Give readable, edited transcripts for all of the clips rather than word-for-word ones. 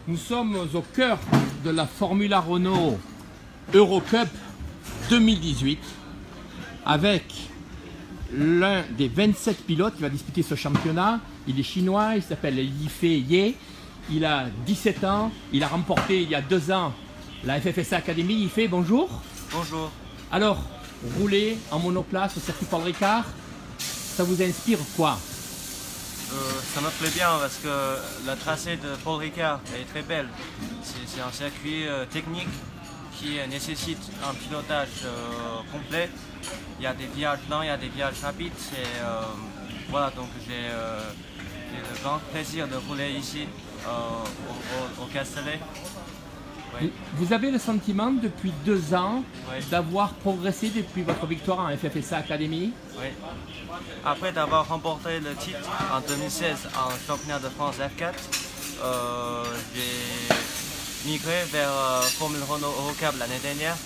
Nous sommes au cœur de la Formula Renault Eurocup 2018 avec l'un des 27 pilotes qui va disputer ce championnat. Il est chinois, il s'appelle Yifei Ye. Il a 17 ans, il a remporté il y a 2 ans la FFSA Academy. Yifei, bonjour. Bonjour. Alors, rouler en monoplace au circuit Paul Ricard, ça vous inspire quoi? Ça me plaît bien parce que la tracée de Paul Ricard est très belle. C'est un circuit technique qui nécessite un pilotage complet. Il y a des virages lents, il y a des virages rapides. Voilà, donc j'ai le grand plaisir de rouler ici au Castellet. Oui. Vous avez le sentiment depuis 2 ans Oui. d'avoir progressé depuis votre victoire en FFSA Academy? Oui. Après d'avoir remporté le titre en 2016 en championnat de France F4, j'ai migré vers Formule Renault Eurocup l'année dernière.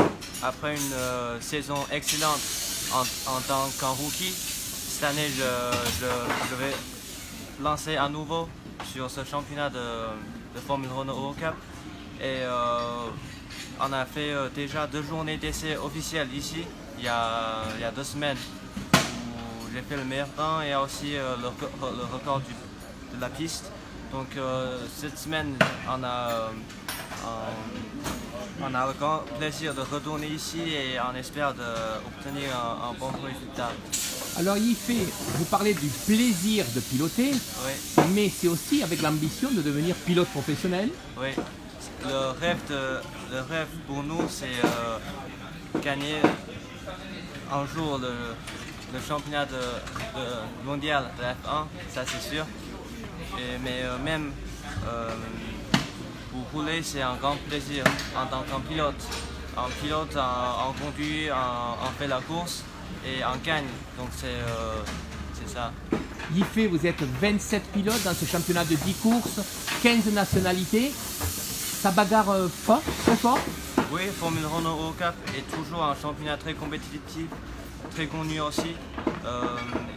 Après une saison excellente en tant qu'un rookie, cette année je vais lancer à nouveau sur ce championnat de Formule Renault Eurocup. Et on a fait déjà 2 journées d'essai officielles ici, il y a 2 semaines, où j'ai fait le meilleur temps et aussi le record de la piste. Donc cette semaine, on a le grand plaisir de retourner ici et on espère d'obtenir un bon résultat. Alors Yifei, vous parlez du plaisir de piloter, Oui. mais c'est aussi avec l'ambition de devenir pilote professionnel. Oui. Le rêve pour nous, c'est gagner un jour le championnat mondial de F1, ça c'est sûr. Mais même pour rouler, c'est un grand plaisir en tant qu'un pilote. En pilote, on conduit, on fait la course et on gagne. Donc c'est ça. Yifei, vous êtes 27 pilotes dans ce championnat de 10 courses, 15 nationalités. Ça bagarre fort, très fort? Oui, Formule Renault Eurocup est toujours un championnat très compétitif, très connu aussi.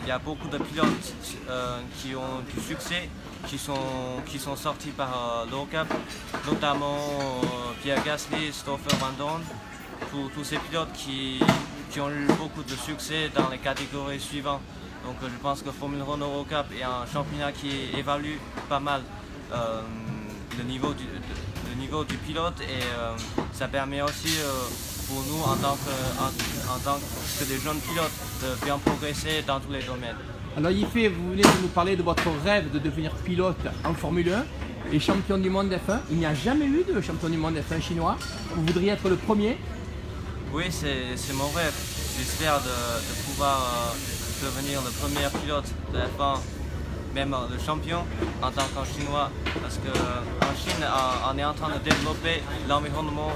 Il y a beaucoup de pilotes qui ont du succès, qui sont sortis par l'Eurocup, notamment Pierre Gasly, Stoffel Van Dorn, tous ces pilotes qui ont eu beaucoup de succès dans les catégories suivantes. Donc je pense que Formule Renault Eurocup est un championnat qui évalue pas mal le niveau du pilote et ça permet aussi pour nous en tant que des jeunes pilotes de bien progresser dans tous les domaines. Alors Yifei, vous venez de nous parler de votre rêve de devenir pilote en Formule 1 et champion du monde F1. Il n'y a jamais eu de champion du monde F1 chinois. Vous voudriez être le premier? Oui, c'est mon rêve. J'espère de pouvoir devenir le premier pilote de F1, même le champion en tant qu'un Chinois, parce qu'en Chine, on est en train de développer l'environnement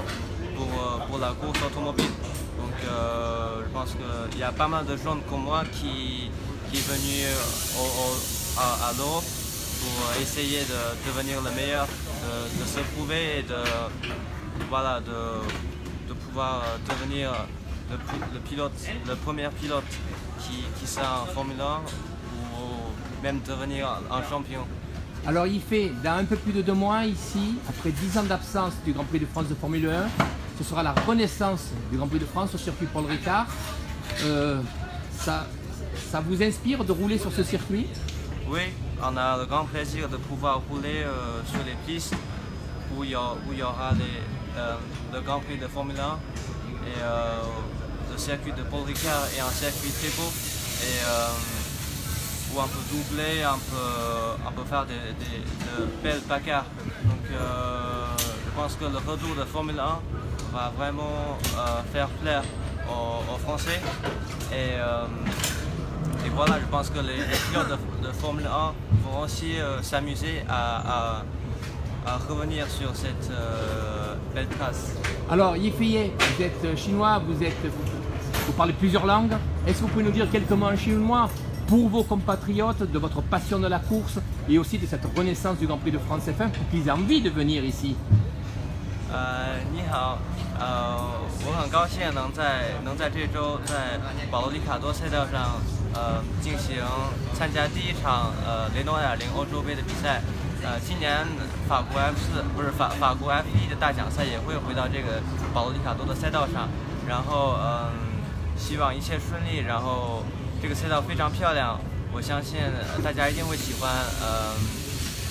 pour la course automobile. Donc je pense qu'il y a pas mal de jeunes comme moi qui est venu à l'Europe pour essayer de devenir le meilleur, de se prouver et de pouvoir devenir le premier pilote qui sera en Formule 1 ou même devenir un champion. Alors Yifei, dans un peu plus de 2 mois ici, après 10 ans d'absence du Grand Prix de France de Formule 1, ce sera la renaissance du Grand Prix de France au circuit Paul Ricard. Ça vous inspire de rouler sur ce circuit? Oui, on a le grand plaisir de pouvoir rouler sur les pistes où il y aura le Grand Prix de Formule 1 et le circuit de Paul Ricard est un circuit très beau et où on peut doubler, on peut faire de belles bagarres. Donc je pense que le retour de Formule 1 va vraiment faire plaisir aux Français et voilà, je pense que les pilotes de Formule 1 vont aussi s'amuser à revenir sur cette belle trace. Alors Yifei, vous êtes chinois, vous parlez plusieurs langues. Est-ce que vous pouvez nous dire quelques mots en chinois pour vos compatriotes, de votre passion de la course et aussi de cette renaissance du Grand Prix de France F1 pour qu'ils aient envie de venir ici? 你好，我很高兴能在这周在保罗·里卡多赛道上参加第1场雷诺2.0欧洲杯的比赛，今年法国 F4不是法国 F1的大奖赛也会回到这个保罗·里卡多的赛道上，然后希望一切顺利，然后这个赛道非常漂亮，我相信大家一定会喜欢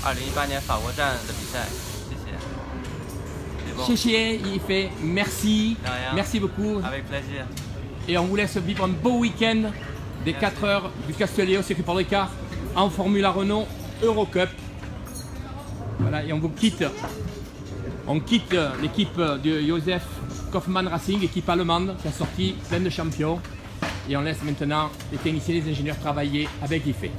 2018年法国站的比赛，谢谢。谢谢Yves, merci, merci beaucoup. Avec plaisir. Et on vous laisse vivre un beau week-end des 4 heures du Castellet au circuit Paul Ricard en Formula Renault Eurocup. Voilà, et on vous quitte. On quitte l'équipe de Josef Kaufmann Racing, équipe allemande qui a sorti plein de champions. Et on laisse maintenant les techniciens et les ingénieurs travailler avec Yves.